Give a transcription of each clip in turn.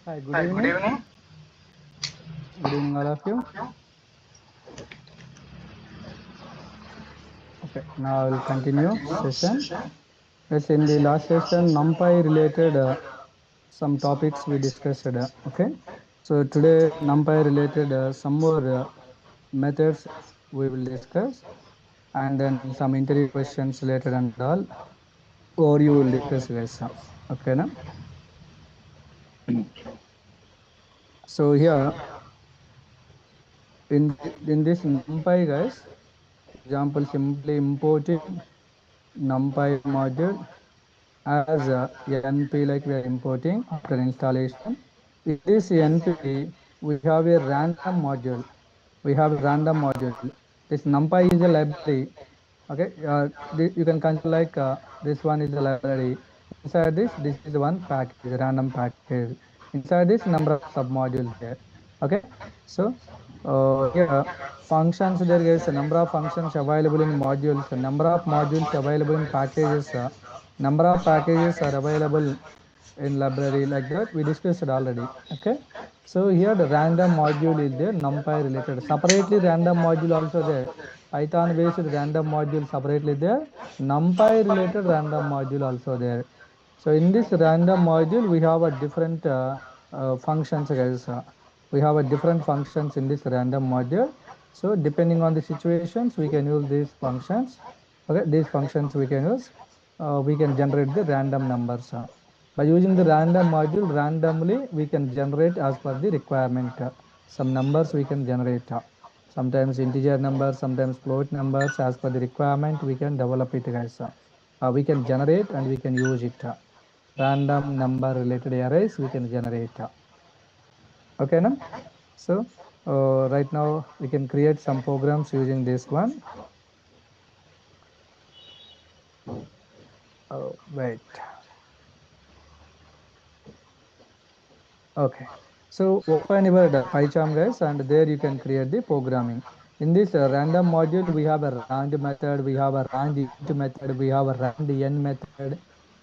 Hi, good Hi, good evening. evening. Good evening, all of you. Okay, now I'll Now we'll continue continue session. session. Yes, in the Yes, in last the last session, session, NumPy related some some topics we topics we discussed. discussed. Okay, so So today today, NumPy NumPy related related some more methods we will discuss, and then some interview questions related and all, or you will discuss, guys. Okay, now. So here in this NumPy, guys, example simply importing NumPy module as NP, like we are importing after installation. In this NP, we have a random module. We have a random module. This NumPy is a library. Okay, you can consider like this one is a library. Inside this is one package, random package. Inside this, number of submodules there. Okay, so here functions, there is a number of functions available in modules, a number of modules available in packages, number of packages are available in library, like that we discussed it already. Okay, so here the random module is there, NumPy related. Separately random module also there. Python based random module separately there. NumPy related random module also there. So in this random module, we have a different functions, guys. We have a different functions in this random module. So depending on the situations, we can use these functions. Okay, these functions we can use. We can generate the random numbers. By using the random module, randomly we can generate as per the requirement. Some numbers we can generate. Sometimes integer numbers, sometimes float numbers. As per the requirement, we can develop it, guys. We can generate and we can use it. Random number related arrays we can generate. Okay, now? So right now we can create some programs using this one. Oh, wait. Okay, so open your PyCharm, guys, and there you can create the programming. In this random module, we have a rand method, we have a rand int method, we have a rand n method.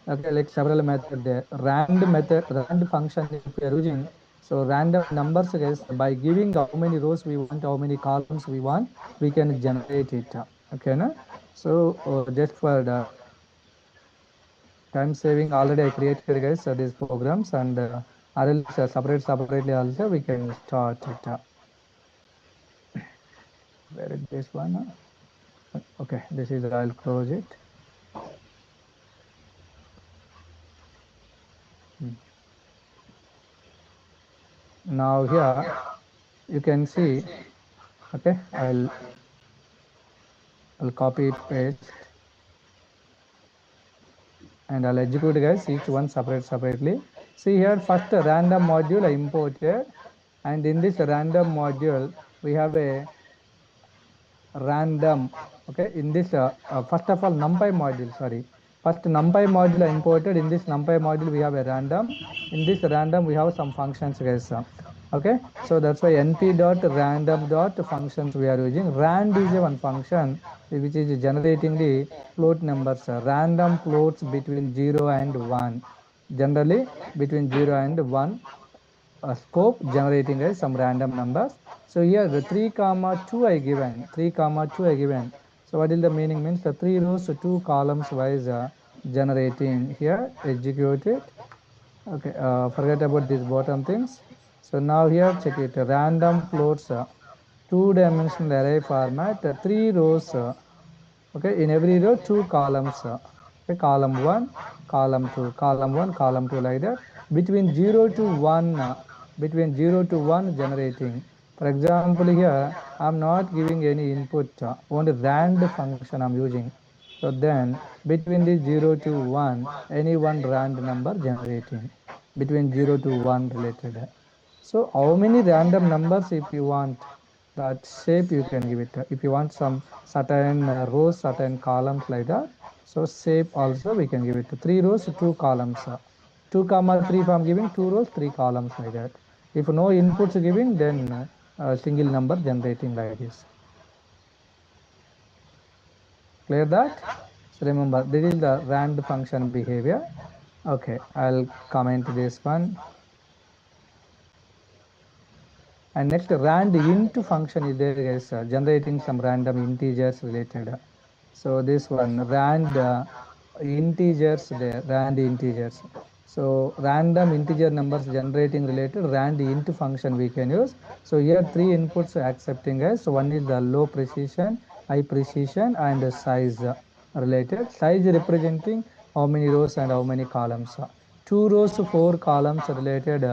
Okay, like several method there. Rand method, rand function if we are using. So random numbers, guys, by giving how many rows we want, how many columns we want, we can generate it. Okay, no? So just for the time saving, already I created, guys, these programs, and or else separately also we can start it. Where is this one? Okay, this is, I'll close it. Hmm. Now here you can see. Okay, I'll copy it, paste, and I'll execute, guys, each one separately. See here, first random module I imported, and in this random module we have a random. Okay, in this first of all NumPy module, sorry, first NumPy module I imported. In this NumPy module we have a random. In this random we have some functions, guys. Okay, so that's why np dot random dot functions we are using. Rand is a one function which is generating the float numbers, random floats between 0 and 1, generally between 0 and 1 scope, generating some random numbers. So here the 3 comma 2 I given, 3 comma 2 I given. So what is the meaning? Means the 3 rows 2 columns wise generating. Here execute it. Okay, forget about these bottom things. So now here check it, random floats, two-dimensional array format, 3 rows. Okay, in every row 2 columns. Okay, column 1, column 2, column 1, column 2, like that. Between 0 to 1, between 0 to 1 generating. For example, here I'm not giving any input, only rand function I'm using. So then between the 0 to 1, any one rand number generating between 0 to 1 related. So how many random numbers if you want, that shape you can give it. If you want some certain rows, certain columns, like that, so shape also we can give it 3 rows 2 columns, 2 comma 3 if I'm giving 2 rows 3 columns, like that. If no inputs giving, then a single number generating, like this. Clear that? So remember, this is the rand function behavior. Okay, I'll comment this one. And next, rand int function is there, guys, generating some random integers related. So this one, rand integers there, rand integers. So random integer numbers generating related rand int function we can use. So here three inputs accepting, guys. So one is the low precision, high precision, and size related. Size representing how many rows and how many columns. Two rows, four columns related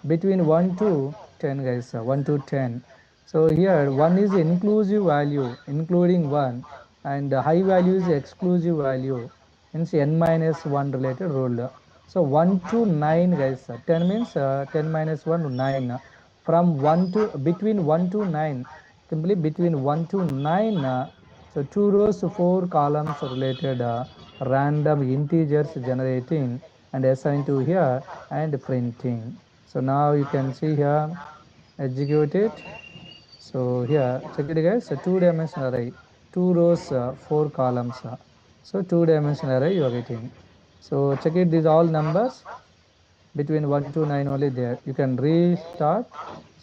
between 1 to 10, guys, 1 to 10. So here 1 is inclusive value, including 1, and high value is exclusive value, means n minus 1 related rule. So 1 to 9, guys, 10 means 10 minus 1 9. From 1 to between 1 to 9, simply between 1 to 9. So two rows, four columns related random integers generating and assigned to here and printing. So now you can see here, execute it. So here, check it, guys, a two-dimensional array, two rows, four columns. So two-dimensional array you are getting. So check it, these all numbers between 1 to 9 only there. You can restart.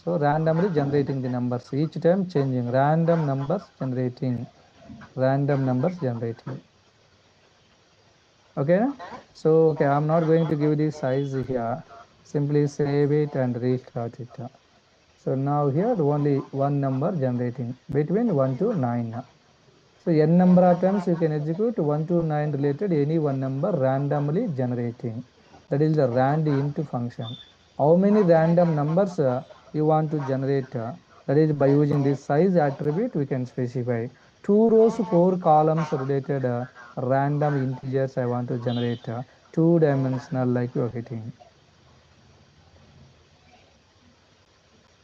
So randomly generating the numbers, each time changing, random numbers generating, random numbers generating. Okay, so okay, I'm not going to give the size here. Simply save it and restart it. So now here only one number generating between 1 to 9. So n number of times you can execute 1 to 9 related any one number randomly generating. That is the rand int function. How many random numbers you want to generate? That is by using this size attribute we can specify. Two rows, four columns related random integers I want to generate. Two dimensional like you are getting.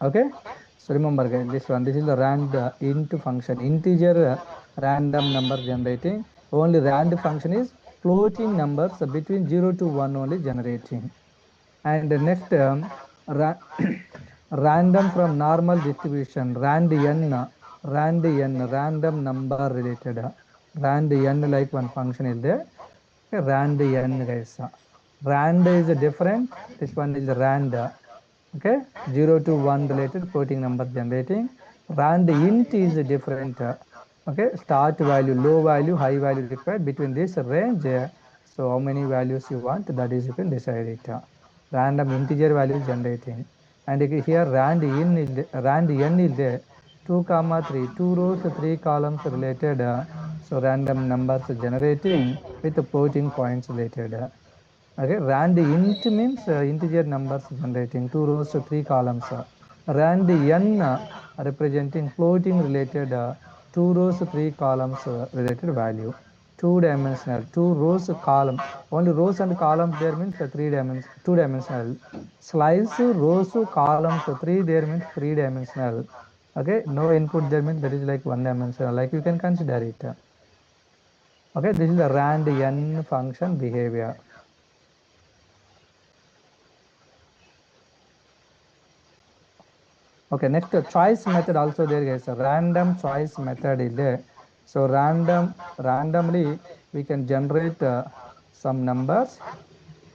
Okay, so remember, guys, this one, this is the rand int function, integer random number generating. Only rand function is floating numbers between 0 to 1 only generating. And the next ra random from normal distribution, random number related, rand n like one function is there. Okay, rand n, guys, rand is different, this one is rand. Okay, 0 to 1 related floating number generating. Rand int is different. Okay, start value, low value, high value required between this range. So how many values you want, that is you can decide it. Random integer values generating. And here rand n is there, 2 comma 3, two rows, three columns related. So random numbers generating with floating points related. Okay, rand int means integer numbers generating, two rows, three columns. Rand n representing floating related, two rows, three columns related value. Two dimensional, two rows, column. Only rows and columns there means three dimension, two dimensional. Slice rows, columns, three there means three dimensional. Okay, no input there means that is like one dimensional. Like you can consider it. Okay, this is the rand n function behavior. Okay, next choice method also there, guys. A random choice method is there. So randomly we can generate some numbers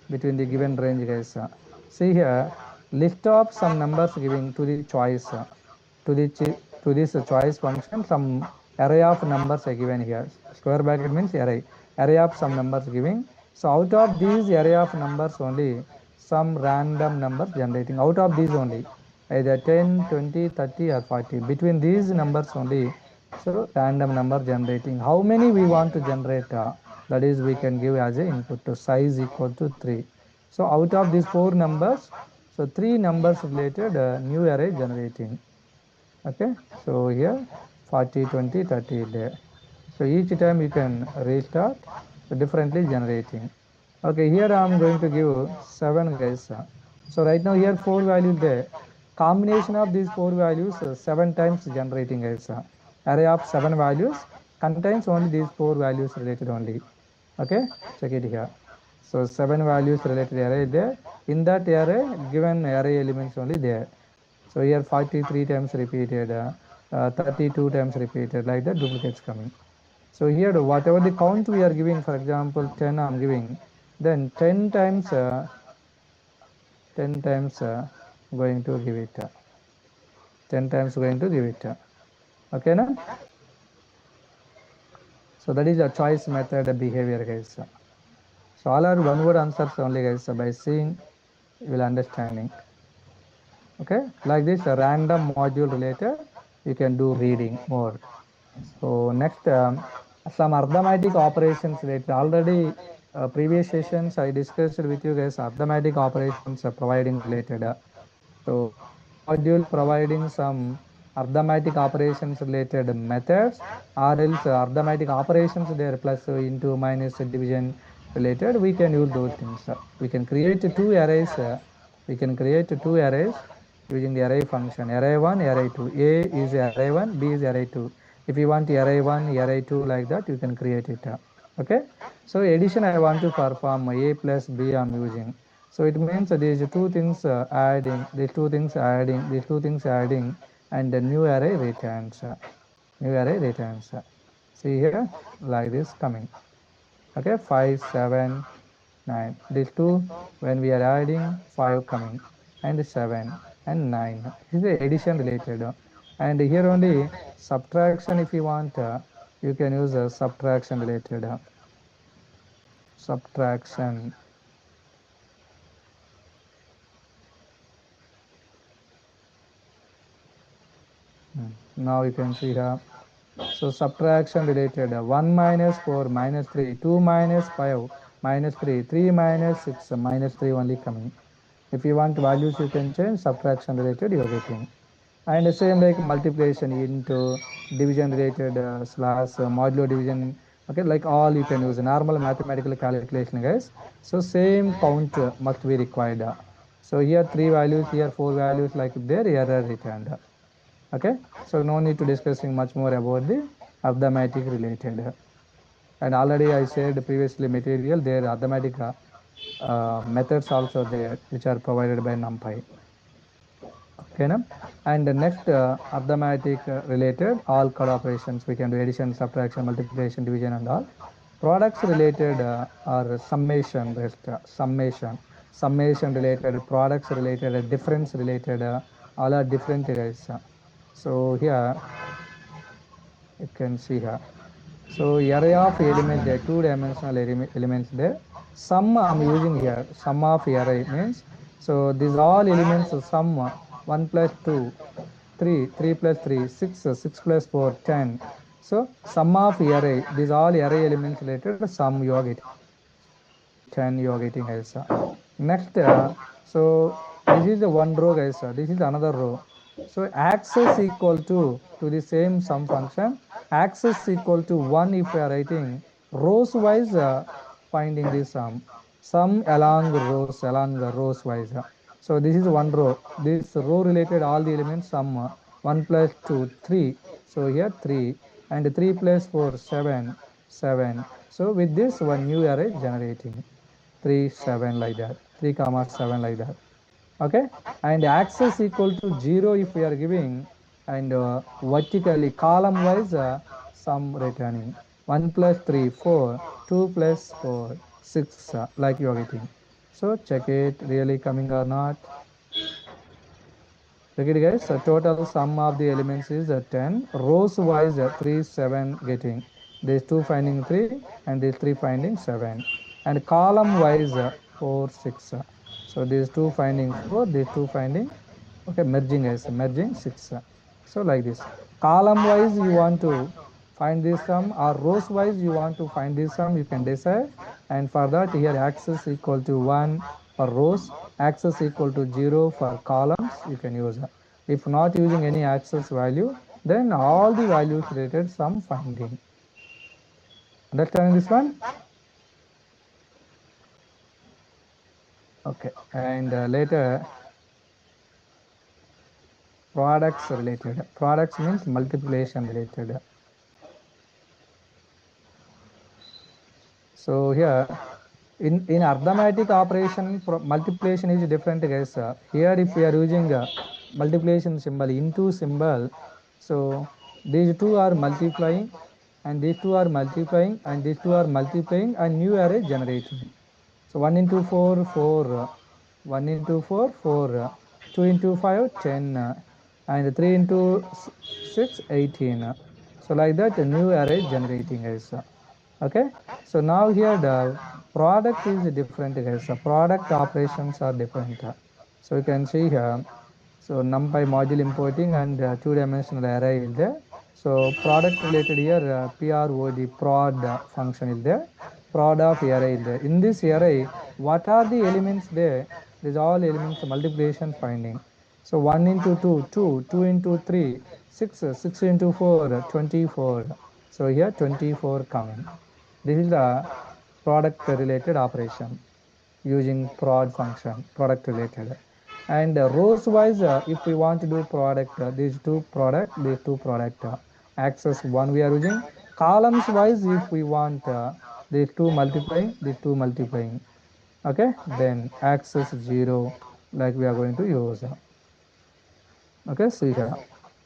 between the given range, guys. See here, list of some numbers giving to the choice, to this choice function, some array of numbers are given here. Square bracket means array of some numbers giving. So out of these array of numbers only, some random numbers generating. Out of these only, either 10, 20, 30, or 40. Between these numbers only, so random number generating. How many we want to generate? That is, we can give as a input to size equal to 3. So out of these four numbers, so three numbers related new array generating. Okay, so here 40, 20, 30 there. So each time you can restart, so differently generating. Okay, here I am going to give 7, guys. So right now here four values there. Combination of these four values 7 times generating, guys. Array of 7 values contains only these four values related only. Okay, check it here. So 7 values related array there. In that array, given array elements only there. So here 43 times repeated, 32 times repeated, like that duplicates coming. So here whatever the count we are giving, for example 10 I'm giving, then 10 times 10 times going to give it. 10 times going to give it. Okay, na? So that is a choice method behavior, guys. So all are one word answers only, guys. By seeing, you will understanding. Okay, like this, a random module related, you can do reading more. So next, some arithmetic operations related. Already, previous sessions I discussed with you guys arithmetic operations providing related. So this module providing some arithmetic operations related methods, or else arithmetic operations there plus into minus division related. We can use those things. We can create two arrays. We can create two arrays using the array function. Array 1, array 2. A is array 1, B is array 2. If you want array 1, array 2 like that, you can create it. Okay. So addition I want to perform A plus B I'm using. So it means these two things adding, these two things adding, these two things adding, and the new array returns. New array returns. See here, like this coming. Okay, 5, 7, 9. These two, when we are adding, 5 coming, and 7 and 9. This is the addition related. And here only subtraction, if you want, you can use a subtraction related. Subtraction. Now you can see here. So subtraction related 1 minus 4 minus 3, 2 minus 5 minus 3, 3 minus 6 minus 3 only coming. If you want values, you can change. Subtraction related you are getting. And the same like multiplication into division related slash modulo division. Okay, like all you can use normal mathematical calculation, guys. So same count must be required. So here 3 values, here 4 values, like there error returned. Okay, so no need to discussing much more about the arithmetic related. And already I said previously material there arithmetic methods also there which are provided by NumPy. Okay, na? And the next arithmetic related all code operations we can do addition, subtraction, multiplication, division, and all. Products related are summation based summation related, products related, difference related, all are different guys. So here you can see here. So array of element there, two-dimensional elements there. Sum I'm using here. Sum of array means, so these all elements sum 1 plus 2, 3, 3 plus 3, 6, 6 plus 4, 10. So sum of array, these all array elements related sum you are getting. 10 you are getting guys. Next, so this is the one row guys. This is another row. So access equal to the same sum function. Access equal to 1 if we are writing rows wise finding the sum along rows wise. So this is one row. This row related all the elements sum 1 plus 2, 3. So here 3 and 3 plus 4, 7, 7. So with this one new array generating 3, 7 like that, 3 comma 7 like that. Okay, and axis equal to 0 if we are giving, and vertically column wise sum returning 1 plus 3, 4, 2 plus 4, 6 like you are getting. So check it really coming or not. Check it guys. Total sum of the elements is 10. Rows wise 3, 7 getting. These two finding 3 and these 3 finding 7. And column wise 4, 6. So these two finding 4, these two finding, okay, merging as merging 6. So like this. Column wise you want to find this sum, or rows wise you want to find this sum, you can decide. And for that here axis equal to 1 for rows, axis equal to 0 for columns you can use. If not using any axis value, then all the values related sum finding. Understanding this one? Okay, and later products related. Products means multiplication related. So here in arithmetic operation, multiplication is different guys. Here if we are using multiplication symbol into symbol, so these two are multiplying and these two are multiplying and these two are multiplying and new array generating. So 1 into 4, 4, 1 into 4, 4, 2 into 5, 10, and 3 into 6, 18. So like that, a new array is generating guys. Okay, so now here the product is different guys. The product operations are different. So you can see here, so NumPy module importing and two-dimensional array is there. So product related here, prod function is there. Prod of array is there. In this array, what are the elements there? These all elements multiplication finding. So 1 into 2, 2, 2 into 3, 6, 6 into 4, 24. So here 24 coming. This is the product related operation using prod function, product related. And rows wise, if we want to do product, these two product, access one we are using. Columns wise, if we want these two multiplying. Okay, then access 0, like we are going to use. Okay, see here,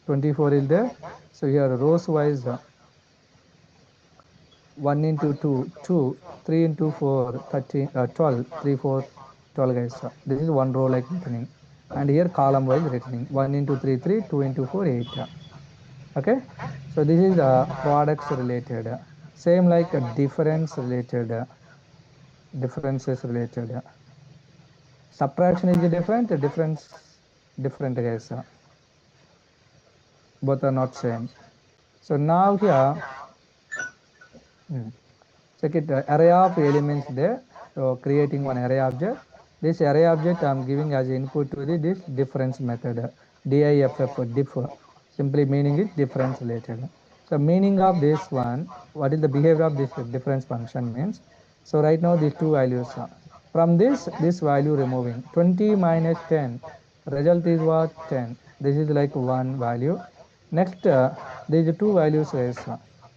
24 is there. So here rows wise, 1 into 2, 2, 3 into 4, 13, 12, 3, 4, 12 guys. This is one row like returning. And here column wise returning. 1 into 3, 3, 2 into 4, 8. Okay. So this is products related. Same like difference related, differences related. Subtraction is different, different guys. Both are not same. So now here, hmm, check it, array of elements there. So creating one array object. This array object I'm giving as input to this difference method. Diff, diff. Simply meaning is difference related. So meaning of this one, what is the behavior of this difference function means. So right now these two values. From this value removing 20 minus 10. Result is what? 10. This is like one value. Next, these two values is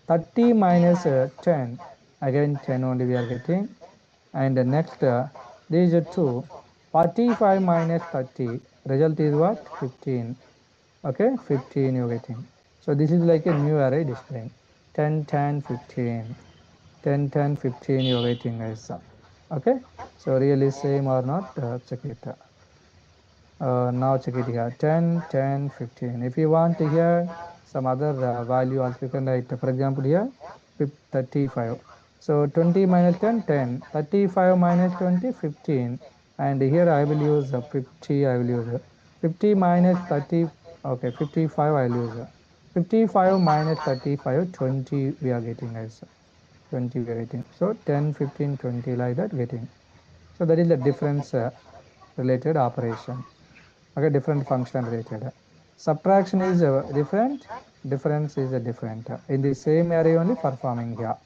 30 minus 10. Again 10 only we are getting. And the next, these are two. 45 minus 30. Result is what? 15. Okay, 15 you're getting. So this is like a new array displaying. 10, 10, 15. 10, 10, 15 you're getting guys. Okay, so really same or not? Check it. Now check it here, 10, 10, 15. If you want to hear some other value also you can write, for example here 35. So 20 minus 10, 10. 35 minus 20, 15. And here I will use 50, I will use 50 minus 30, okay, 55 I will use 55 minus 35, 20 we are getting as 20 we are getting. So 10, 15, 20 like that getting. So that is the difference related operation. Okay, different function related. Subtraction is different, difference is different. In the same array only performing here.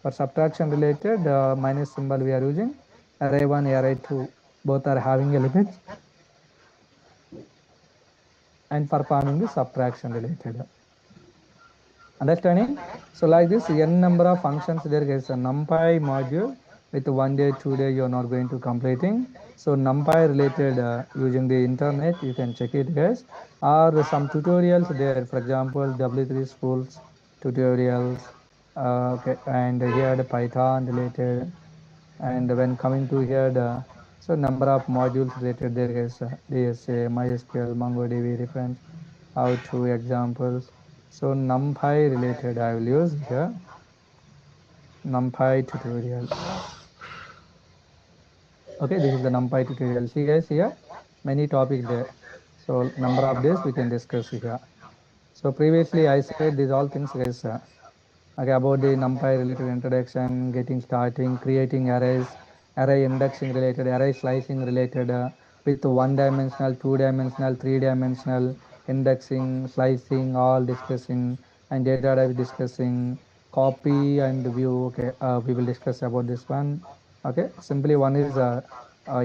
For subtraction related, minus symbol we are using. Array 1, array 2, both are having elements and performing the subtraction related. Understanding? So like this, n number of functions there is a NumPy module with 1 day, 2 day you are not going to completing. So NumPy related using the internet, you can check it guys. Or some tutorials there, for example, W3 schools tutorials. Okay, and here the Python related. And when coming to here the so number of modules related there is DSA, MySQL, MongoDB reference, how to examples. So NumPy related I will use here, NumPy tutorial. Okay, this is the NumPy tutorial. See guys here, many topics there. So number of days we can discuss here. So previously I said these all things guys. Okay, about the NumPy related introduction, getting starting, creating arrays, array indexing related, array slicing related, with one dimensional, two dimensional, three dimensional, indexing, slicing, all discussing, and data type discussing, copy and view. Okay, we will discuss about this one. Okay, simply one is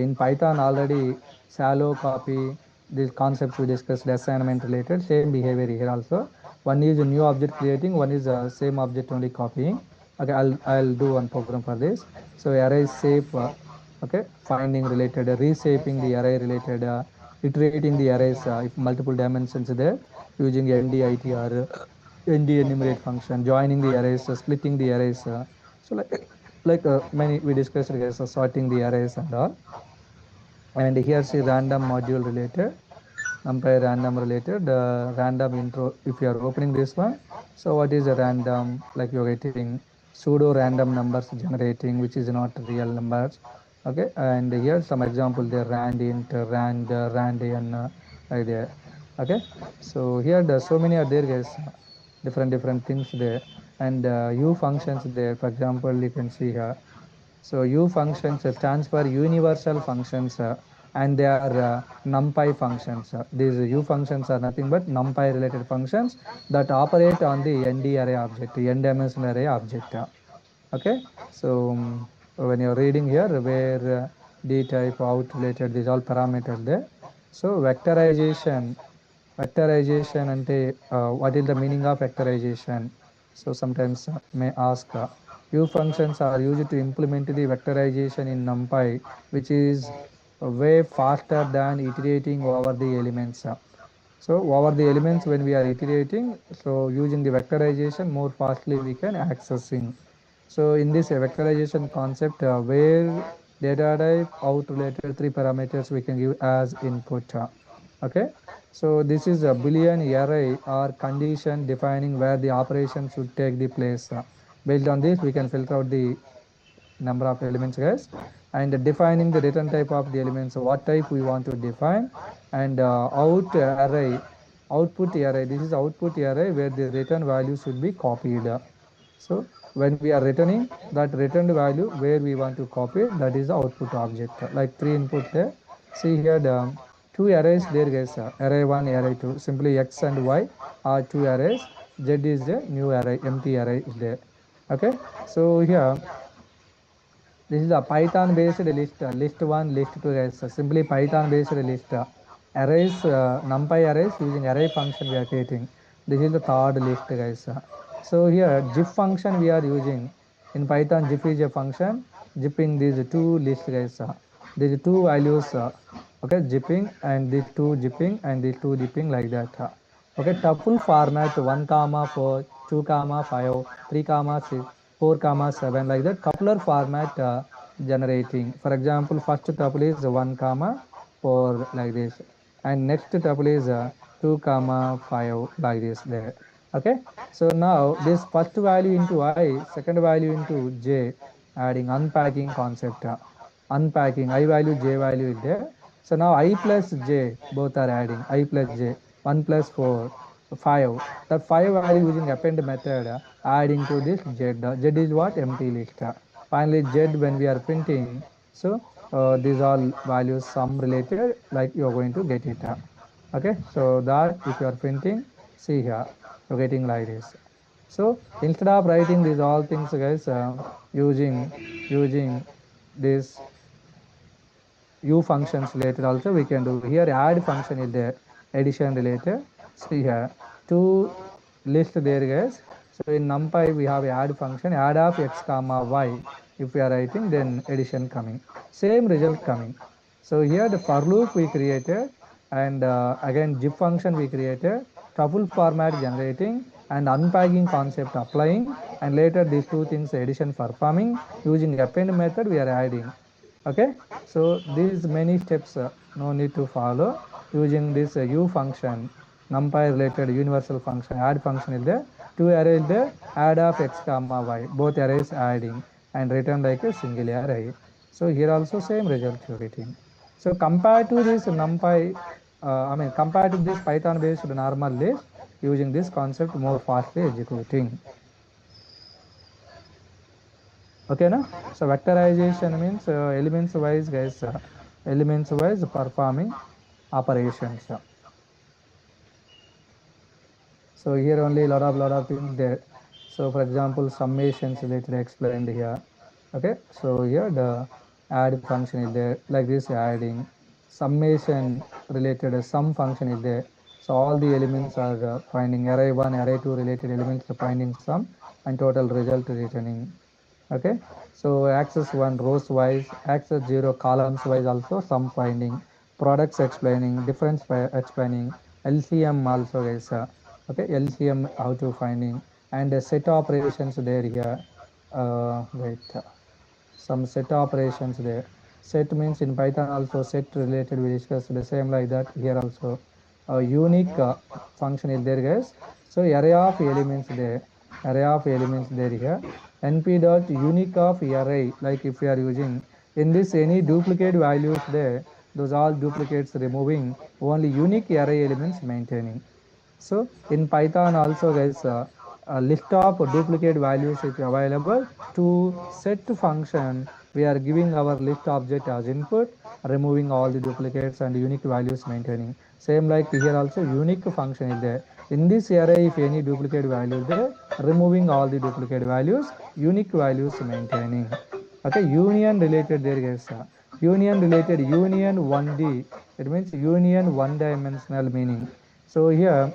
in Python already shallow copy. These concepts we discussed, assignment related, same behavior here also. One is a new object creating, one is same object only copying. Okay, I'll do one program for this. So array shape, okay, finding related, reshaping the array related, iterating the arrays if multiple dimensions there using nditr, nd enumerate function, joining the arrays, splitting the arrays. So like many we discussed, guys, sorting the arrays and all. And here's the random module related. NumPy random related random intro. If you are opening this one, so what is a random? Like you're getting pseudo random numbers generating, which is not real numbers. Okay, and here some example there: rand int, randian, like there. Okay, so here the so many are there, guys. Different things there, and u functions there. For example, you can see here. So U functions stands for universal functions, and they are NumPy functions. These U functions are nothing but NumPy related functions that operate on the ND array object, n dimensional array object. Okay, so when you're reading here, where D type out related, these all parameters there. So vectorization ante what is the meaning of vectorization? So sometimes may ask U functions are used to implement the vectorization in NumPy, which is way faster than iterating over the elements. So over the elements when we are iterating, so using the vectorization more fastly we can accessing. So in this vectorization concept, where data type out related three parameters we can give as input. Okay, so this is a Boolean array or condition defining where the operation should take the place. Based on this, we can filter out the number of elements, guys, and defining the return type of the elements, what type we want to define, and out array, output array. This is output array where the return value should be copied. So when we are returning that returned value where we want to copy, that is the output object. Like three inputs there. See here the two arrays there, guys. Array one, array two. Simply x and y are two arrays. Z is a new array, empty array is there. Okay. So here this is a Python based list, list one, list two guys. Simply Python based list. Arrays, NumPy arrays using array function we are creating. This is the third list, guys. So here GIF function we are using in Python. GIF is a function zipping these two lists, guys. These two values, okay, zipping and these two zipping and these two zipping like that. Okay, tuple format 1 comma 4, 2 comma 5, 3 comma 6, 4 comma 7, like that. Coupler format generating. For example, first tuple is 1 comma 4 like this, and next tuple is 2 comma 5 like this there. Okay, so now this first value into I, second value into j, adding unpacking concept. Unpacking I value, j value is there. So now I plus j both are adding, I plus j, 1 plus 4, 5. That 5 value using append method adding to this z. Z is what? Empty list. Finally z when we are printing, so these all values sum related, like you are going to get it. Okay, so that if you are printing, see here, you're getting like this. So instead of writing these all things, guys, using this U functions related, also we can do here. Add function is there, addition related. See here, two list there, guys. So in NumPy we have add function, add of x comma y. If we are writing, then addition coming, same result coming. So here the for loop we created, and again GIF function we created, tuple format generating, and unpacking concept applying, and later these two things addition performing. Using append method we are adding. Okay, so these many steps no need to follow. Using this U function, NumPy related universal function, add function is there, two array is there, add of x comma y, both arrays adding, and return like a single array. So here also same result you're getting. So compared to this NumPy, compared to this Python based normal list, using this concept more fastly executing. Okay, na? So vectorization means elements wise, guys, elements wise performing operations. So here only lot of things there. So for example, summations related explained here. Okay, so here the add function is there, like this adding. Summation related sum function is there. So all the elements are finding array one, array two related elements are finding sum, and total result returning. Okay, so access one rows wise, access zero columns wise, also sum finding, products explaining, difference explaining, LCM also, guys. Okay, LCM how to finding, and set operations there here. Wait, some set operations there. Set means in Python also set related we discussed the same like that here also. a unique function is there, guys. So array of elements there, array of elements there here. Np dot unique of array, like if we are using in this any duplicate values there, those all duplicates removing, only unique array elements maintaining. So in Python also, guys, a list of duplicate values is available. To set function, we are giving our list object as input, removing all the duplicates and unique values maintaining. Same like here also unique function is there. In this array, if any duplicate value there, removing all the duplicate values, unique values maintaining. Okay, union related there, guys. Union related, union 1D. It means union one dimensional meaning. So here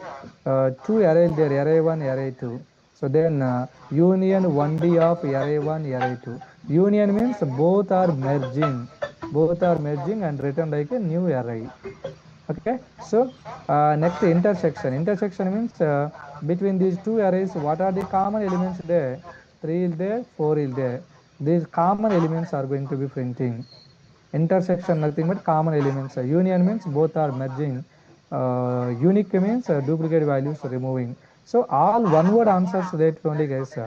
two array there, array 1, array 2. So then union 1D of array 1, array 2. Union means both are merging and written like a new array. Okay, so next intersection. Intersection means between these two arrays, what are the common elements there? 3 is there, 4 is there. These common elements are going to be printing. Intersection nothing but common elements. Union means both are merging. Unique means duplicate values removing. So all one word answers that only, guys.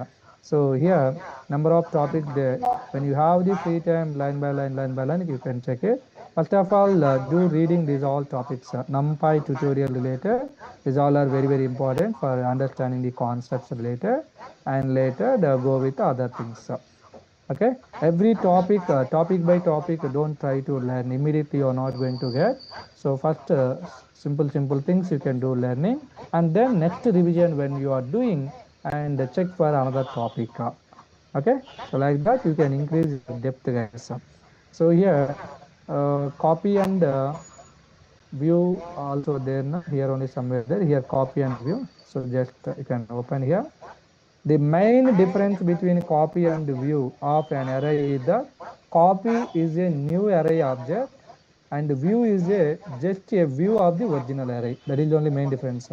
So here number of topics there. When you have the free time, line by line, you can check it. First of all, do reading these all topics. NumPy tutorial related. These all are very very important for understanding the concepts related, and later go with other things. Okay, every topic topic by topic, don't try to learn immediately, you're not going to get. So first simple things you can do learning, and then next revision when you are doing, and check for another topic. Okay, so like that you can increase your depth, guys. So here copy and view also there, na? Here only somewhere there, here copy and view. So just you can open here. The main difference between copy and view of an array is that copy is a new array object and view is a just a view of the original array. That is the only main difference.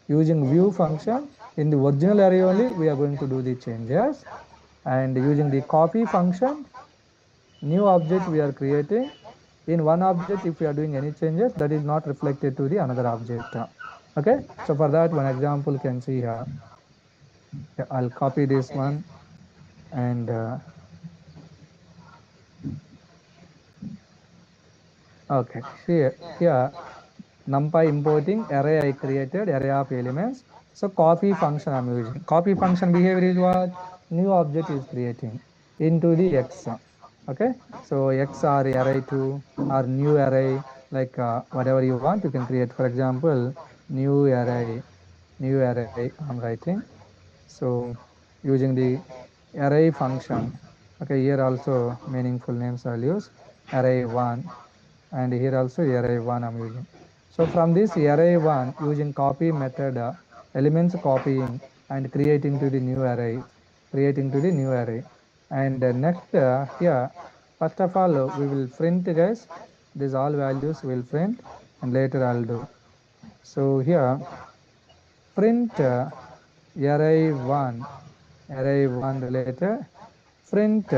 Using view function in the original array only, we are going to do the changes, and using the copy function, new object we are creating. In one object, if we are doing any changes, that is not reflected to the another object. Okay, so for that one example you can see here. Yeah, I'll copy this one, and okay, here NumPy importing array I created, array of elements. So copy function I'm using. Copy function behavior is what? New object is creating into the X. Okay, so X or array2 or new array, like whatever you want, you can create. For example, new array I'm writing. So using the array function. Okay, here also meaningful names I'll use. Array1, and here also array1 I'm using. So from this array1, using copy method, elements copying and creating to the new array, creating to the new array. And next here, first of all, we will print, guys. These all values will print, and later I'll do. So here, print array1, array1 related, print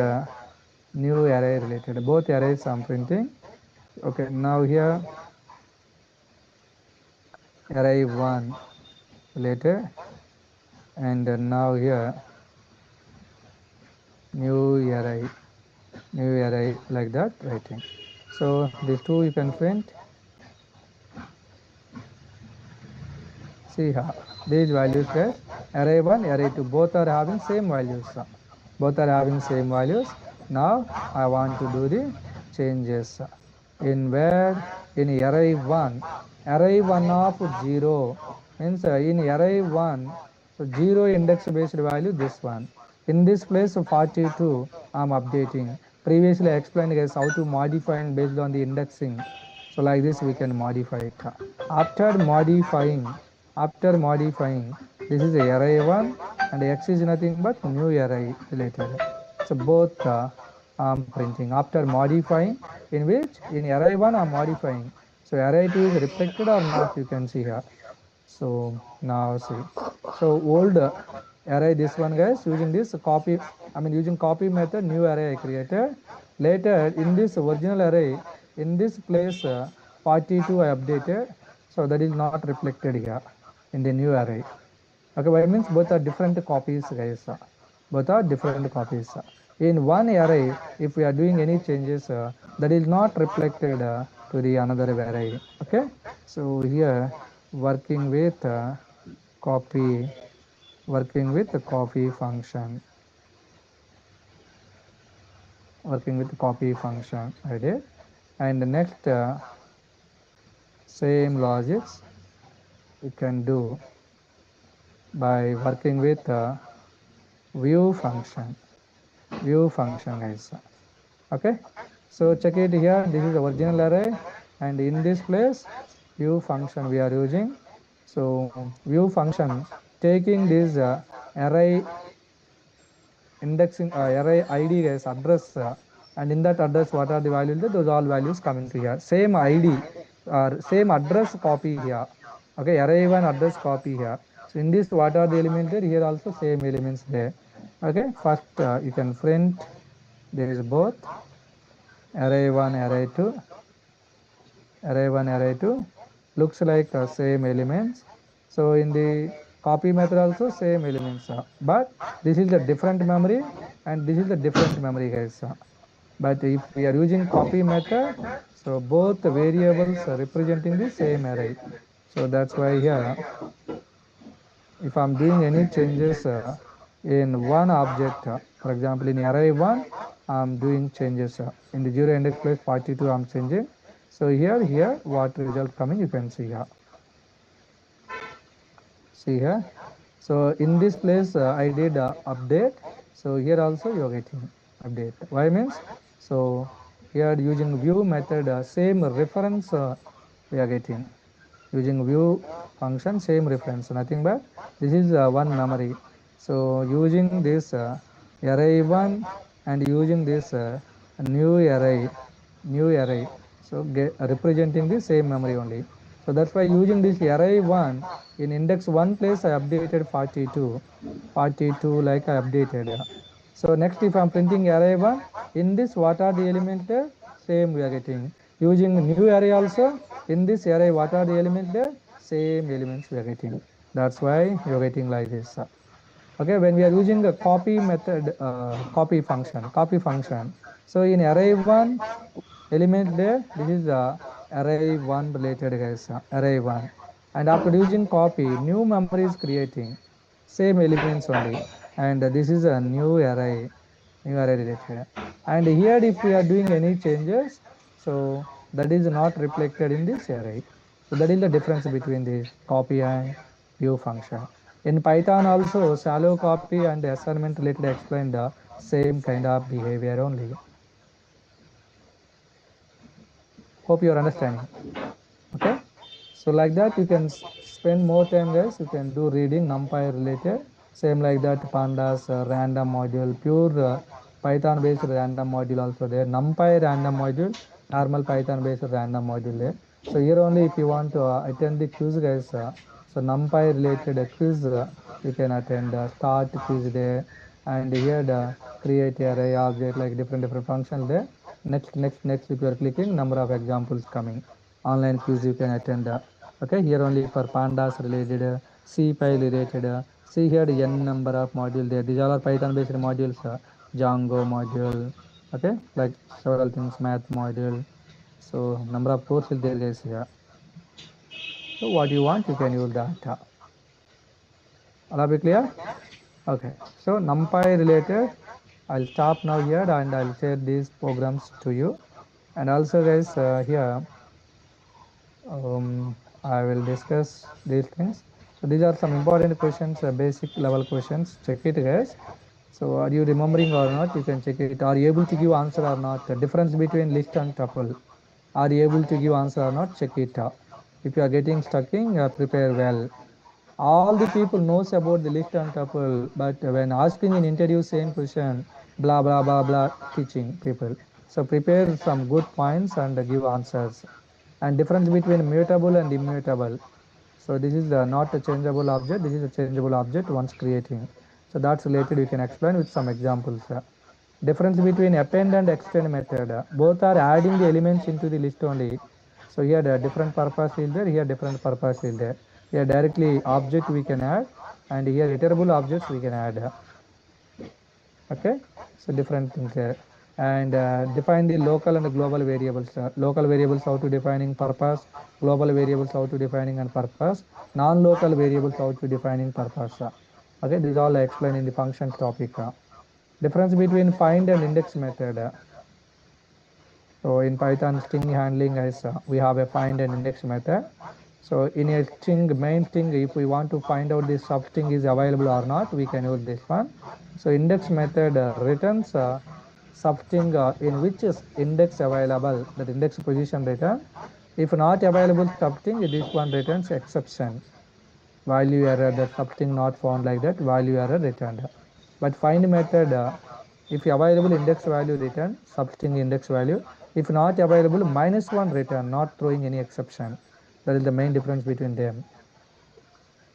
new array related. Both arrays I'm printing. Okay, now here array1 related, and now here new array, like that writing. So these two you can print. See here, these values, guys, array1, array2, both are having same values. Both are having same values. Now I want to do the changes. In where? In array1, array1 of 0 means in array1, so 0 index based value, this one. In this place 42 I'm updating. Previously I explained, guys, how to modify and based on the indexing. So like this we can modify it. After modifying, this is array1, and X is nothing but new array related. So both I'm printing after modifying, in which in array1 I'm modifying. So array2 is reflected or not, you can see here. So now see. So old array, this one, guys, using this copy, using copy method, new array I created. Later in this original array, in this place 42 I updated. So that is not reflected here in the new array. Okay, why means both are different copies, guys. Both are different copies. In one array, if we are doing any changes, that is not reflected to the another array. Okay, so here working with copy, working with the copy function, working with the copy function. I did, and the next same logics we can do by working with view function. View function, guys. Okay, so check it here. This is the original array, and in this place, view function we are using. So view function taking this array indexing array id as address, and in that address, what are the values? Those all values coming to here. Same id or same address copy here. Okay, array one address copy here. So in this, what are the elements there? Here also same elements there. Okay, first you can print. There is both array 1, array 2, array 1, array 2 looks like same elements. So in the copy method also same elements, but this is the different memory and this is the different memory, guys. But if we are using copy method, so both the variables are representing the same array. So that's why here, if I'm doing any changes in one object, for example, in array 1, I'm doing changes in the 0 index place 42, I'm changing. So here, what result coming, you can see here. See here. So in this place, I did update. So here also you're getting update. Why means? So here using view method, same reference we are getting. Using view function, same reference, nothing but this is one memory. So using this array 1 and using this new array, new array, so representing the same memory only. So that's why using this array 1 in index 1 place I updated 42, 42 like I updated. So next, if I'm printing array 1, in this what are the elements there? Same we are getting. Using new array also, in this array what are the elements there? Same elements we are getting. That's why you're getting like this. Okay, when we are using a copy method, copy function. So in array 1 element there, this is the array 1 related, guys, array 1. And after using copy, new memory is creating same elements only. And this is a new array related. And here if we are doing any changes, so that is not reflected in this array. So that is the difference between this copy and view function. In Python also, shallow copy and assignment related explain the same kind of behavior only. Hope you are understanding. Okay, so like that you can spend more time, guys. You can do reading NumPy related, same like that pandas random module, pure Python based random module also there, NumPy random module, normal Python based random module there. So here only if you want to attend the quiz, guys, so NumPy related quiz you can attend start quiz there, and here the create array object like different functions there. Next, if you are clicking, number of examples coming, online quiz you can attend. Okay, here only for pandas related, CPy related. See here the n number of module there. These all are Python based modules. Django module. Okay, like several things, math module. So number of courses there, guys, here. So what you want, you can use that. All be clear? Okay. So NumPy related, I'll stop now here and I'll share these programs to you. And also, guys, here I will discuss these things. So these are some important questions, basic level questions. Check it, guys. So are you remembering or not? You can check it. Are you able to give answer or not? The difference between list and tuple. Are you able to give answer or not? Check it out. If you are getting stuck in, prepare well. All the people knows about the list and tuple, but when asking in interview same question, blah blah blah blah, teaching people. So prepare some good points and give answers. And difference between mutable and immutable. So this is not a changeable object. This is a changeable object once creating. So that's related. You can explain with some examples. Difference between append and extend method. Both are adding the elements into the list only. So here the different purpose is there, here different purpose is there. Here directly object we can add, and here iterable objects we can add. Okay, so different things here. And define the local and global variables. Local variables how to defining purpose, global variables how to defining and purpose, non-local variables how to defining purpose. Okay, these all I explained in the functions topic. Difference between find and index method. So in Python string handling is we have a find and index method. So in a string, main string, if we want to find out this substring is available or not, we can use this one. So index method returns substring in which is index available, that index position return. If not available substring, this one returns exception, value error, that substring not found, like that value error returned. But find method, if available index value return substring index value, if not available -1 return, not throwing any exception. That is the main difference between them.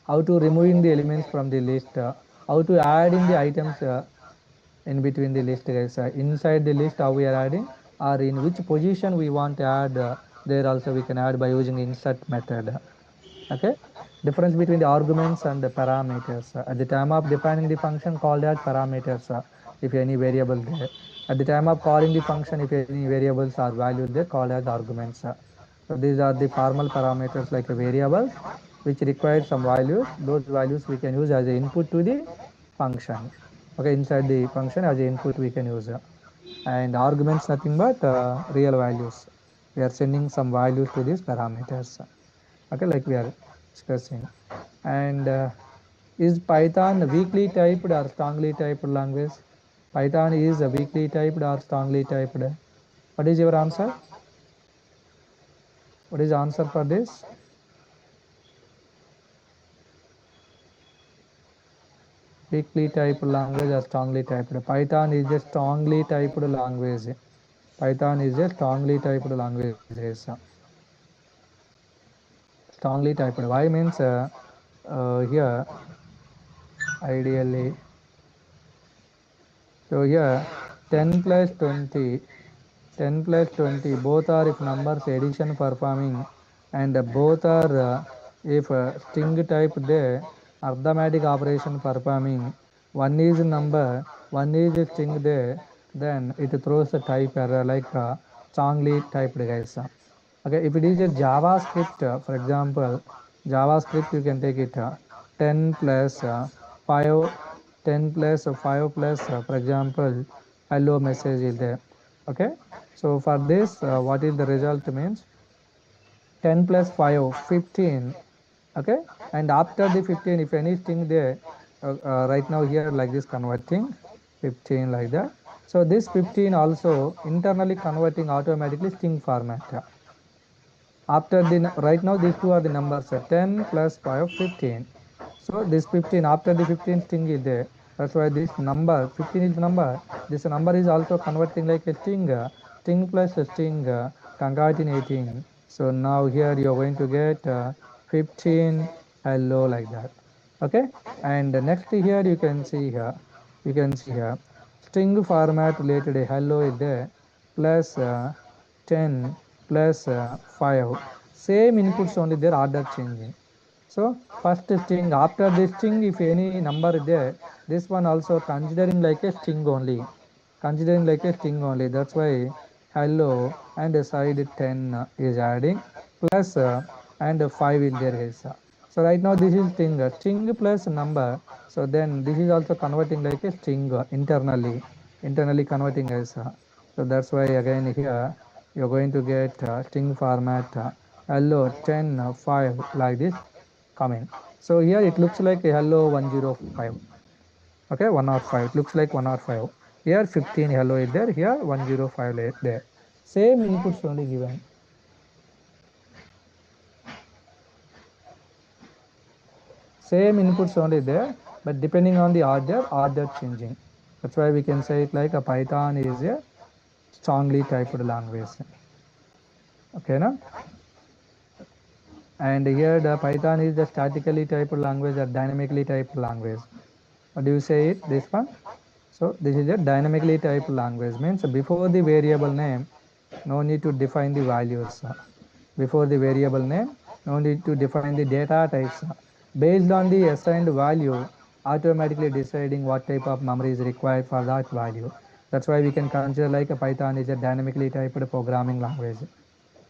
How to removing the elements from the list, how to adding the items in between the list, guys. Inside the list how we are adding, or in which position we want to add, there also we can add by using insert method. Okay, difference between the arguments and the parameters. At the time of defining the function called as parameters, if any variable there. At the time of calling the function, if any variables are valued there, called as arguments. So these are the formal parameters like variables which require some values. Those values we can use as an input to the function. Okay, inside the function as an input we can use. And arguments nothing but real values. We are sending some values to these parameters. Okay, like we are discussing. And is Python weakly typed or strongly typed language? Python is a weakly typed or strongly typed? What is your answer? What is the answer for this? Weakly typed language or strongly typed? Python is a strongly typed language. Python is a strongly typed language. Yes. Strongly typed. Why means here ideally. So here 10 plus 20, 10 plus 20, both are if numbers addition performing, and both are if string type there, arithmetic operation performing. One is number, one is a string there, then it throws a type error like strongly typed, guys. Okay, if it is a JavaScript, for example, JavaScript, you can take it 10 plus 5, 10 plus 5 plus, for example, hello message is there. Okay, so for this, what is the result means 10 plus 5, 15. Okay, and after the 15, if anything there, right now here like this converting 15 like that. So this 15 also internally converting automatically string format. After the right now these two are the numbers 10 plus 5 15. So this 15 after the 15 string is there, that's why this number 15 is number, this number is also converting like a string, string plus a string, concatenating. So now here you're going to get 15 hello like that. Okay, and next here you can see here, you can see here string format related hello is there, plus 10 plus 5, same inputs only, their order changing. So first string, after this string if any number is there, this one also considering like a string only, considering like a string only. That's why hello and the side 10 is adding, plus and 5 in there is. So right now this is string, string plus number. So then this is also converting like a string internally, internally converting as. So that's why again here you're going to get string format hello 10 5 like this coming. So here it looks like a hello 105. Okay, 105, it looks like 105. Here 15 hello is there, here 105 there. Same inputs only given. Same inputs only there, but depending on the order changing. That's why we can say it like a Python is a strongly typed language. Okay, now? And here the Python is the statically typed language or dynamically typed language. What do you say it, this one? So this is a dynamically typed language, means before the variable name, no need to define the values. before the variable name. No need to define the data types. Based on the assigned value, automatically deciding what type of memory is required for that value. That's why we can consider like a Python is a dynamically typed programming language.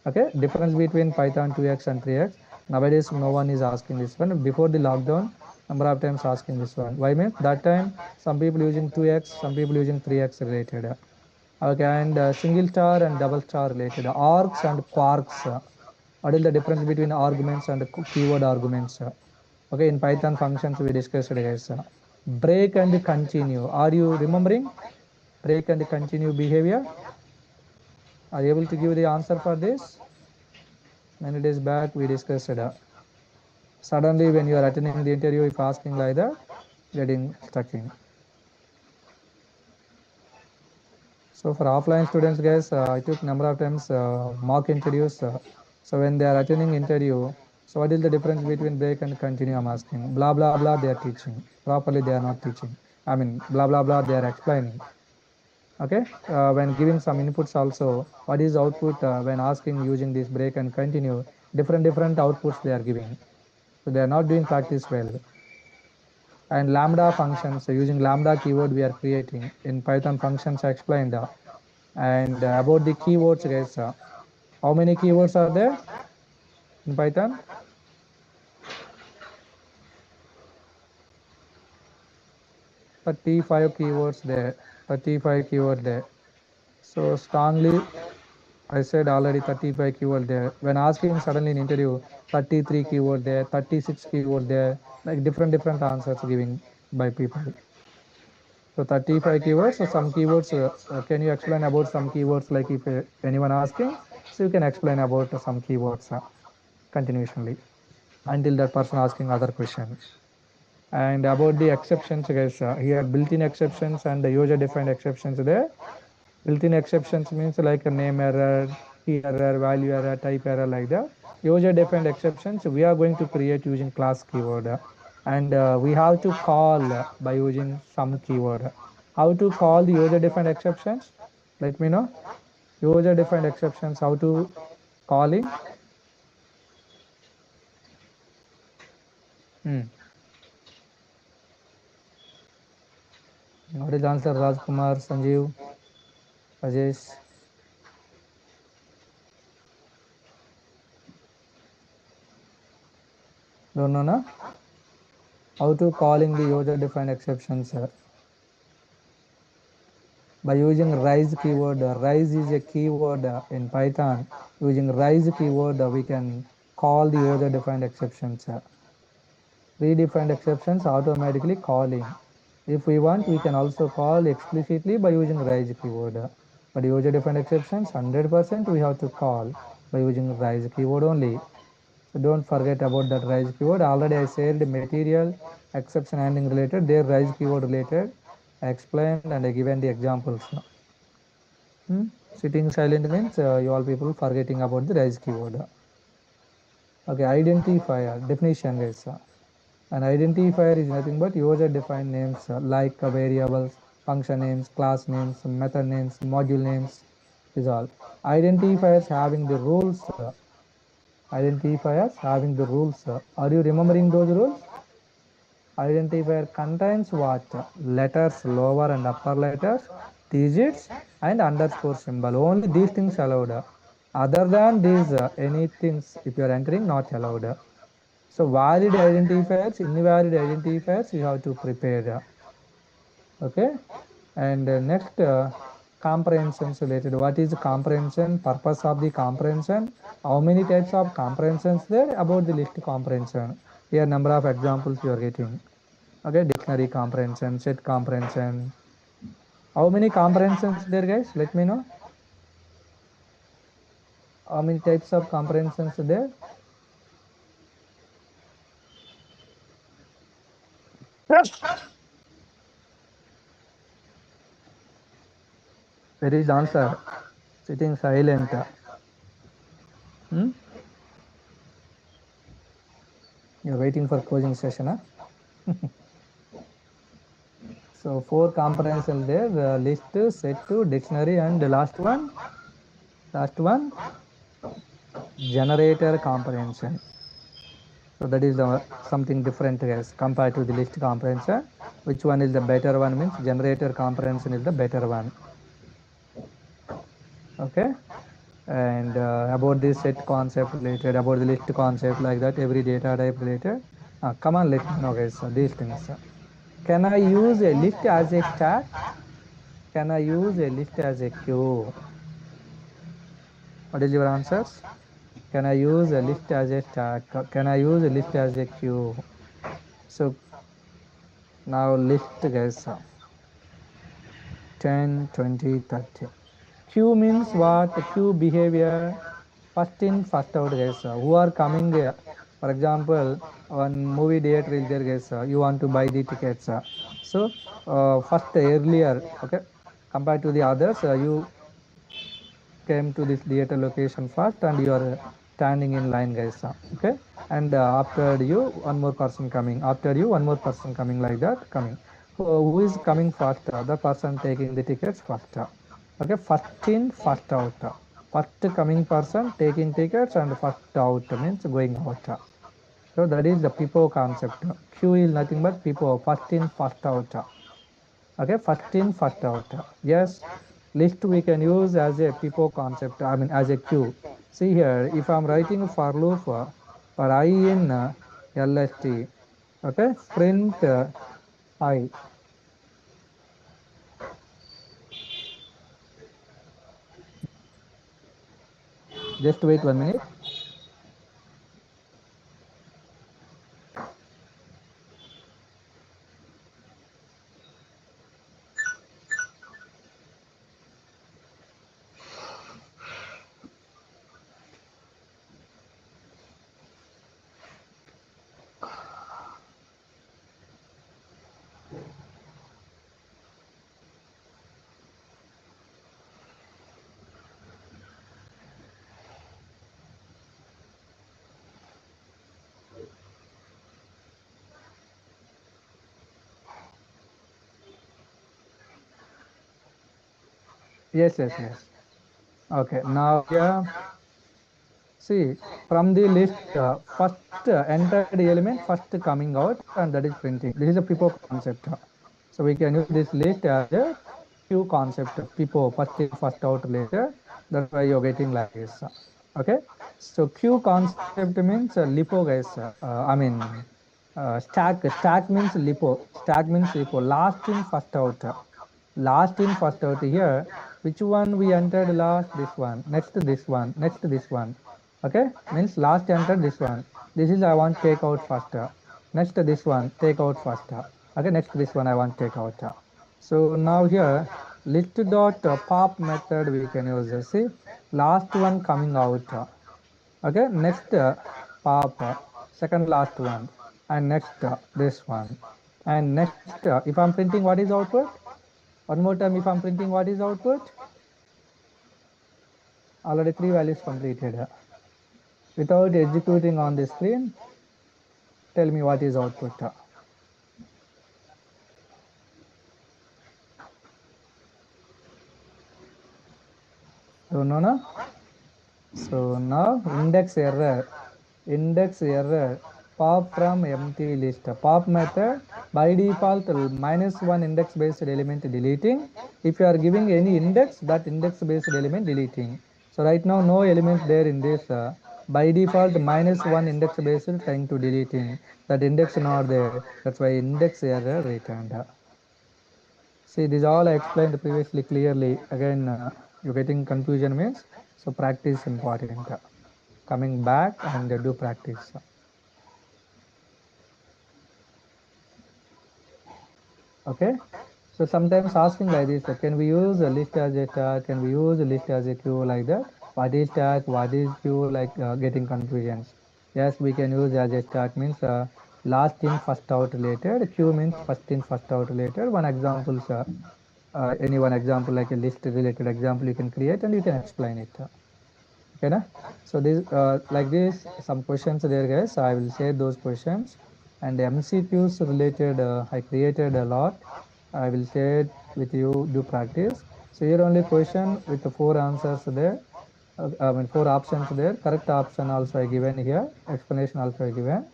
Okay, difference between Python 2x and 3x. Nowadays, no one is asking this one. Before the lockdown, number of times asking this one. Why means that time some people using 2x, some people using 3x related. Okay, and single star and double star related. Args and quarks. What is the difference between arguments and keyword arguments? Okay, in Python functions we discussed guys. Break and continue. Are you remembering break and continue behavior? Are you able to give the answer for this? Many days back we discussed. Suddenly, when you are attending the interview, if asking like that, getting stuck in. So for offline students, guys, I took number of times mock interviews. So when they are attending interview, so what is the difference between break and continue? I'm asking. Blah blah blah. They are teaching properly. They are not teaching. I mean, blah blah blah. They are explaining. Okay. When giving some inputs also, what is output when asking using this break and continue? Different outputs they are giving. So they are not doing practice well. And lambda functions, using lambda keyword we are creating in Python functions I explained. And about the keywords, guys, how many keywords are there in Python? 35 keywords there. 35 keyword there. So strongly, I said already 35 keyword there. When asking suddenly in interview, 33 keyword there, 36 keyword there, like different answers giving by people. So 35 keywords. So some keywords, can you explain about some keywords? Like if anyone asking, so you can explain about some keywords continuously until that person asking other question. And about the exceptions, guys, here built-in exceptions and the user-defined exceptions there. Built-in exceptions means like a name error, key error, value error, type error like that. User-defined exceptions we are going to create using class keyword. And we have to call by using some keyword. How to call the user-defined exceptions? Let me know. User-defined exceptions, how to calling? Hmm. What is the answer? Rajkumar, Sanjeev, Rajesh? Don't know, na? How to calling the user-defined exceptions by using rise keyword. Rise is a keyword in Python. Using rise keyword, we can call the user-defined exceptions. Predefined exceptions automatically calling. If we want, we can also call explicitly by using rise keyword. But user-defined exceptions, 100% we have to call by using rise keyword only. So don't forget about that rise keyword. Already I said material, exception handling related, their rise keyword related. I explained and I given the examples. Hmm? Sitting silent means you all people forgetting about the rise keyword. Okay, identifier, definition guys. An identifier is nothing but user-defined names like variables, function names, class names, method names, module names is all. Identifiers having the rules. Identifiers having the rules. Are you remembering those rules? Identifier contains what? Letters, lower and upper letters, digits, and underscore symbol. Only these things allowed. Other than these, any things, if you are entering, not allowed. So valid identifiers, invalid identifiers, you have to prepare. Okay. And next, comprehensions related. What is comprehension? Purpose of the comprehension? How many types of comprehensions there? About the list comprehension. Here, number of examples you are getting. Okay, dictionary comprehension, set comprehension. How many comprehensions there, guys? Let me know. How many types of comprehensions there? Yes. Where is the answer? Sitting silent. Hmm? You're waiting for closing session, huh? So four comprehensions there, list, set, dictionary, and the last one. Last one. generator comprehension. So that is the something different guys compared to the list comprehension. Which one is the better one means generator comprehension is the better one. Okay. And about this set concept related, about the list concept like that, every data type related. Come on, let me know guys these things. Can I use a list as a stack? Can I use a list as a queue? What is your answers? Can I use a list as a stack? Can I use a list as a queue? So now list guys 10, 20, 30. Queue means what? Queue behavior first in, first out guys. Who are coming? For example, one movie theater is there guys. You want to buy the tickets. So first earlier, okay, compared to the others, you came to this theater location first and you are standing in line guys, okay, and after you one more person coming, after you one more person coming, like that coming. Who is coming first? The person taking the tickets first, okay, first in first out, first coming person taking tickets and first out means going out. So that is the PIPO concept. Q is nothing but PIPO, first in first out. Okay, first in first out. Yes, list we can use as a pipo concept, I mean as a queue. See here, if I'm writing for loop for I in lst, okay, print I. Just wait 1 minute. Yes, yes, yes. Okay, now here, see, from the list, first entered element first coming out, and that is printing. This is a PIPO concept. So we can use this list as a queue concept, PIPO, first in, first out later. That's why you're getting like this. Okay. So queue concept means LIPO, guys. I mean, stack means LIPO. Stack means LIPO. Last in, first out. Last in, first out here. Which one we entered last? This one. Next this one. Next this one. Okay, means last enter this one. This is I want take out faster. Next this one take out faster. Okay, next this one I want take out. So now here list dot pop method we can use. See, last one coming out. Okay, next pop, second last one, and next this one, and next if I'm printing what is output? One more time, if I'm printing what is output? Already three values completed. Without executing on the screen, tell me what is output. So no, no. So now index error, pop from empty list. Pop method by default -1 index based element deleting. If you are giving any index, that index based element deleting. So right now no elements there in this. By default -1 index based trying to deleting. That index not there. That's why index error returned. See, this all I explained previously clearly. Again, you're getting confusion means, so practice important. Coming back and do practice. Okay. So sometimes asking like this, can we use a list as a tag? Can we use a list as a queue like that? What is tag? What is queue? Like getting confusions. Yes, we can use as a tag means last in first out related. Queue means first in first out related. One example, any one example like a list related example you can create and you can explain it. Okay, na? So this like this some questions there guys. I will share those questions and MCQs related. I created a lot. I will share it with you. Do practice. So here only question with the four answers there. I mean, four options there. Correct option also I given here. Explanation also I given.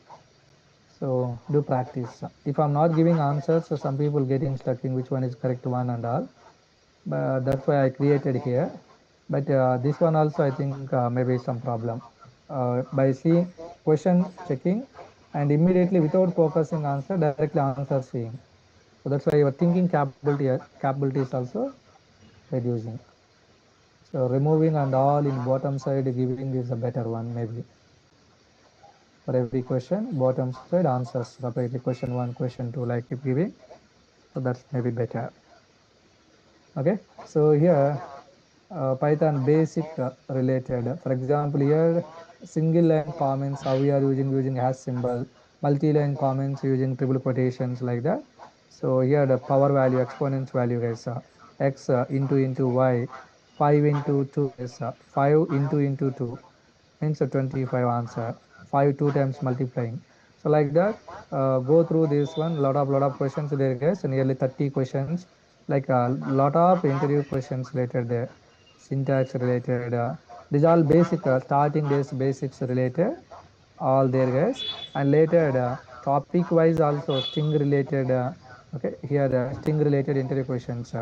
So do practice. If I'm not giving answers, so some people getting stuck in which one is correct one and all. But that's why I created here. But this one also I think maybe some problem. By seeing question checking and immediately without focusing answer, directly answer seeing. So that's why your thinking capability is also reducing. So removing and all in bottom side giving is a better one maybe. For every question, bottom side answers separately question one, question two, like keep giving. So that's maybe better. Okay. So here Python basic related. For example, here single line comments how we are using hash symbol, multi-line comments using triple quotations like that. So here the power value, exponents value guys, x into y, 5 into 2 guys, 5 into 2 means a 25 answer, 5 2 times multiplying. So like that, go through this one, lot of questions there guys, nearly 30 questions, like a lot of interview questions related there, syntax related, these all basic starting days basics related, all there guys. And later topic wise also string related, okay, here string related interview questions.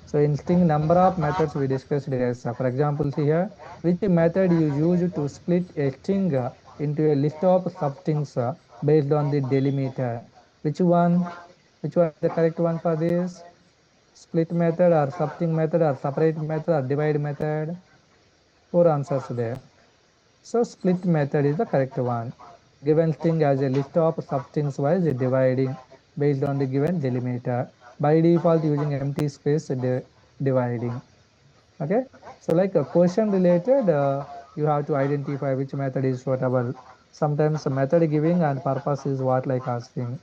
So in string, number of methods we discussed guys. For example, see here, which method you use to split a string into a list of substrings based on the delimiter? Which one? Which one is the correct one for this? Split method or substring method or separate method or divide method? Four answers there. So split method is the correct one. Given string as a list of substrings wise dividing based on the given delimiter. By default using empty space dividing. Okay. So like a question related, you have to identify which method is suitable. Sometimes method giving and purpose is what like asking.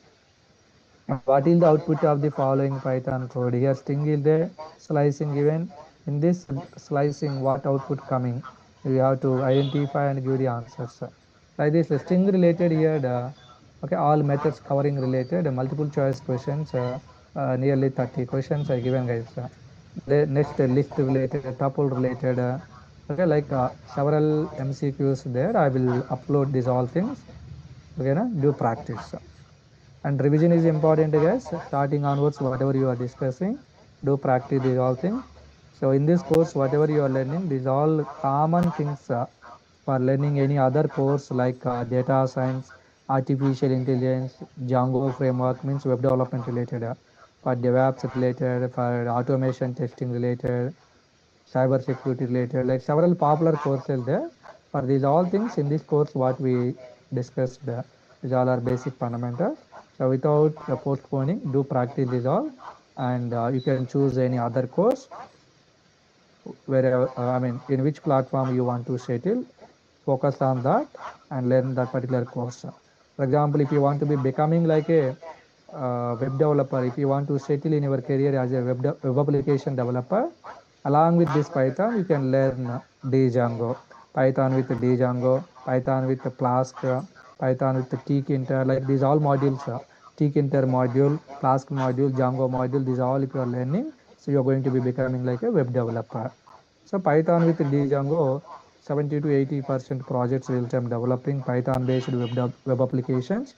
And what is the output of the following Python code? Here string is the slicing given. In this slicing, what output coming? You have to identify and give the answers. Like this, string related here, okay, all methods covering related, multiple choice questions, nearly 30 questions I given guys. The next list related, tuple related, okay, like several MCQs there. I will upload these all things. Okay, na? Do practice. And revision is important guys, starting onwards whatever you are discussing, do practice these all things. So in this course whatever you are learning, these all common things for learning any other course like data science, artificial intelligence, Django framework means web development related, for DevOps related, for automation testing related, cyber security related, like several popular courses there. For these all things in this course, what we discussed, these all are basic fundamentals. So without postponing, do practice these all, and you can choose any other course wherever, I mean, in which platform you want to settle, focus on that and learn that particular course. For example, if you want to be becoming like a web developer, if you want to settle in your career as a web application developer, along with this Python, you can learn Django, Python with Django, Python with Flask, Python with tkinter, like these all modules, tkinter module, Flask module, Django module, these all if you are learning, so you are going to be becoming like a web developer. So Python with Django, 70 to 80% projects real time developing Python based web applications.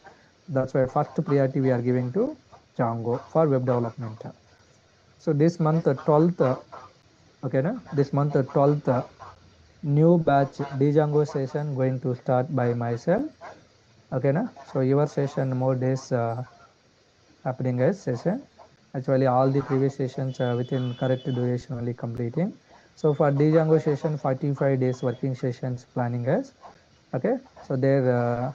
That's why first priority we are giving to Django for web development. So this month 12th, okay, na? This month 12th, new batch Django session going to start by myself. Okay, na? So your session more days happening as session. Actually, all the previous sessions within correct duration only completing. So for Django session, 45 days working sessions planning as. Okay, so their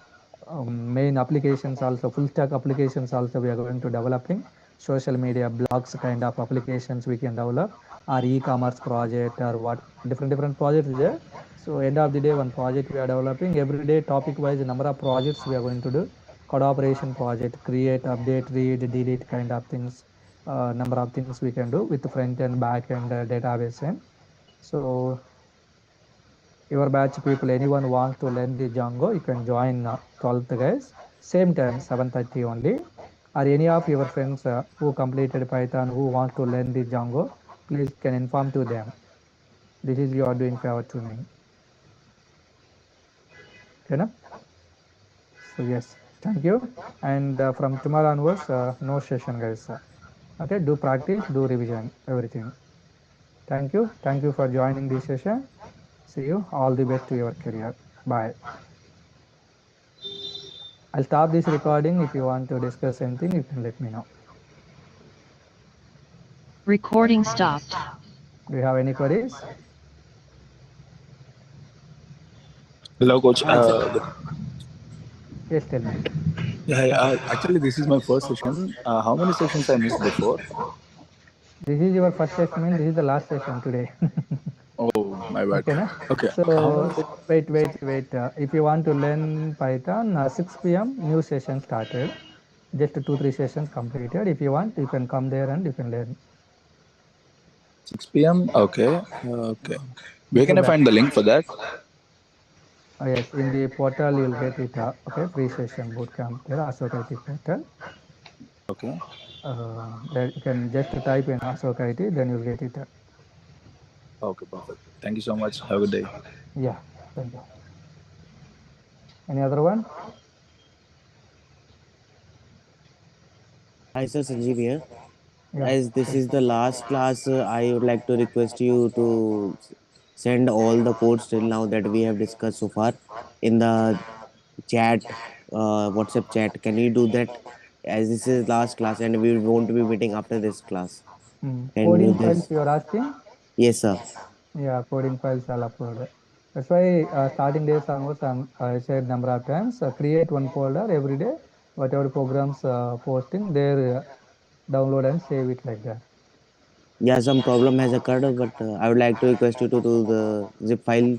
main applications also, full stack applications also we are going to developing, social media blogs kind of applications we can develop, or e-commerce project or what, different projects there. So end of the day one project we are developing, every day topic wise number of projects we are going to do, code operation project, create, update, read, delete kind of things, number of things we can do with front end, back end, database end. So your batch people, anyone wants to learn the Django, you can join 12th guys, same time 7:30 only, or any of your friends who completed Python who want to learn the Django, please can inform to them. This is you are doing favor to me. Okay, na? So yes, thank you. And from tomorrow onwards, no session, guys. Okay, do practice, do revision, everything. Thank you. Thank you for joining this session. See you. All the best to your career. Bye. I'll stop this recording. If you want to discuss anything, you can let me know. Recording stopped. Do you have any queries? Hello, coach. Yes, tell me. Yeah, actually, this is my first session. How many sessions I missed before? This is your first session, mean this is the last session today. Oh, my bad. Okay, na? Okay, how So many? wait. If you want to learn Python, 6 p.m. new session started. Just two, three sessions completed. If you want, you can come there and you can learn. 6 p.m. Okay, okay. Where New can I batch. find the link for that? Yes, in the portal you'll get it. Okay, free session bootcamp. There, Ashok IT portal. Okay, There you can just type in Ashok IT, then you'll get it. okay, perfect. Thank you so much. Have a good day. Yeah, thank you. Any other one? Hi, sir, Sanjeev here. Yeah. As this Tell. is the last class, I would like to request you to send all the codes till now that we have discussed so far in the chat, WhatsApp chat. Can you do that? As this is last class and we won't be meeting after this class. Can you Coding files this? you are asking? Yes, sir. Yeah, coding files I'll upload. That's why starting days onwards, I said number of times, create one folder every day, whatever programs posting there, download and save it like that. Yeah, some problem has occurred, but I would like to request you to do the zip file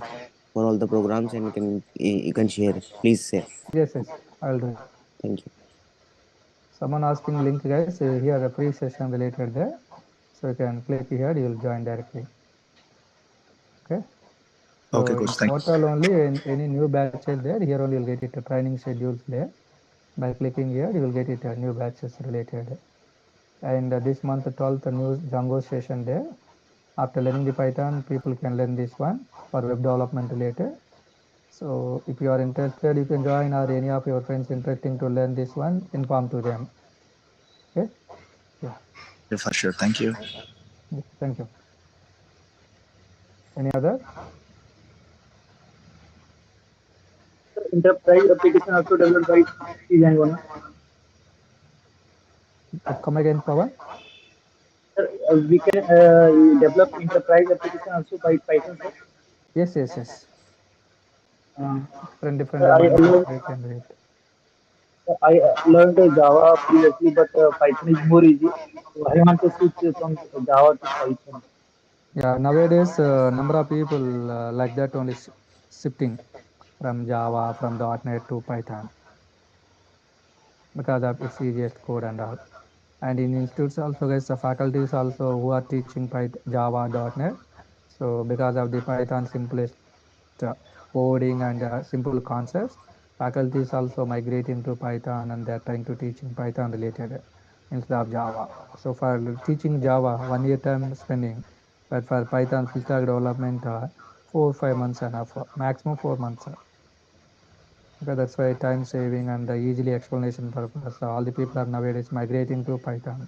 for all the programs and you can share. Please share. Yes, I'll do it. Thank you. Someone asking link, guys, here a free session related there. So you can click here, you'll join directly. Okay. So Okay, in coach. Thank you. portal only, in any new batches there, here only you'll get it, training schedules there. By clicking here, you will get it, new batches related. And this month 12th new Django session there. After learning the Python, people can learn this one for web development related. So if you are interested, you can join, or any of your friends interesting to learn this one, inform to them. Okay. Yeah. Yeah, for sure. Thank you. Yeah. Thank you. Any other? Enterprise application also developed by C language. Come again, Pawan. Sir, we can develop enterprise application also by Python, sir. Yes. Uh, Different sir, environments we can do it. I learned Java previously, but Python is more easy. So I want to switch from Java to Python. Yeah, nowadays number of people like that only shifting from Java, from .NET to Python because of its easiest code and all. And in institutes also, guys, the faculties also who are teaching Python, Java, .NET. So because of the Python simplest coding and simple concepts, faculties also migrate into Python and they're trying to teaching Python related instead of Java. So for teaching Java, 1 year time spending, but for Python full stack development, 4 5 months enough, maximum 4 months. Okay, that's why time saving and easily explanation purpose. All the people are nowadays migrating to Python.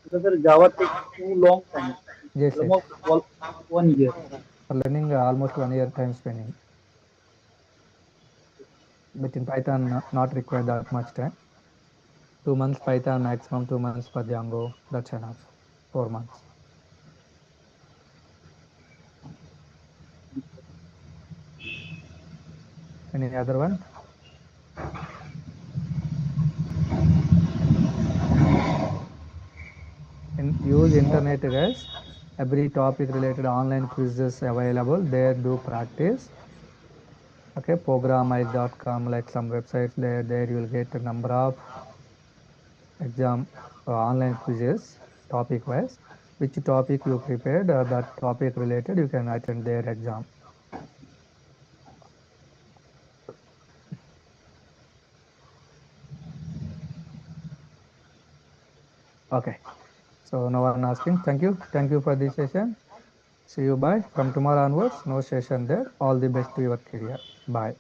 Because sir, Java takes too long time, Yes. almost 1 year. For learning, almost 1 year time spending. But in Python, not required that much time. 2 months Python, maximum 2 months for Django. That's enough. 4 months. Any other one? Use internet, guys. Every topic related online quizzes available. There do practice. Okay, programmite.com, like some websites there. There you will get a number of exam online quizzes topic wise. Which topic you prepared, that topic related, you can attend their exam. Okay. So no one asking. Thank you. Thank you for this session. See you. Bye. From tomorrow onwards, no session there. All the best to your career. Bye.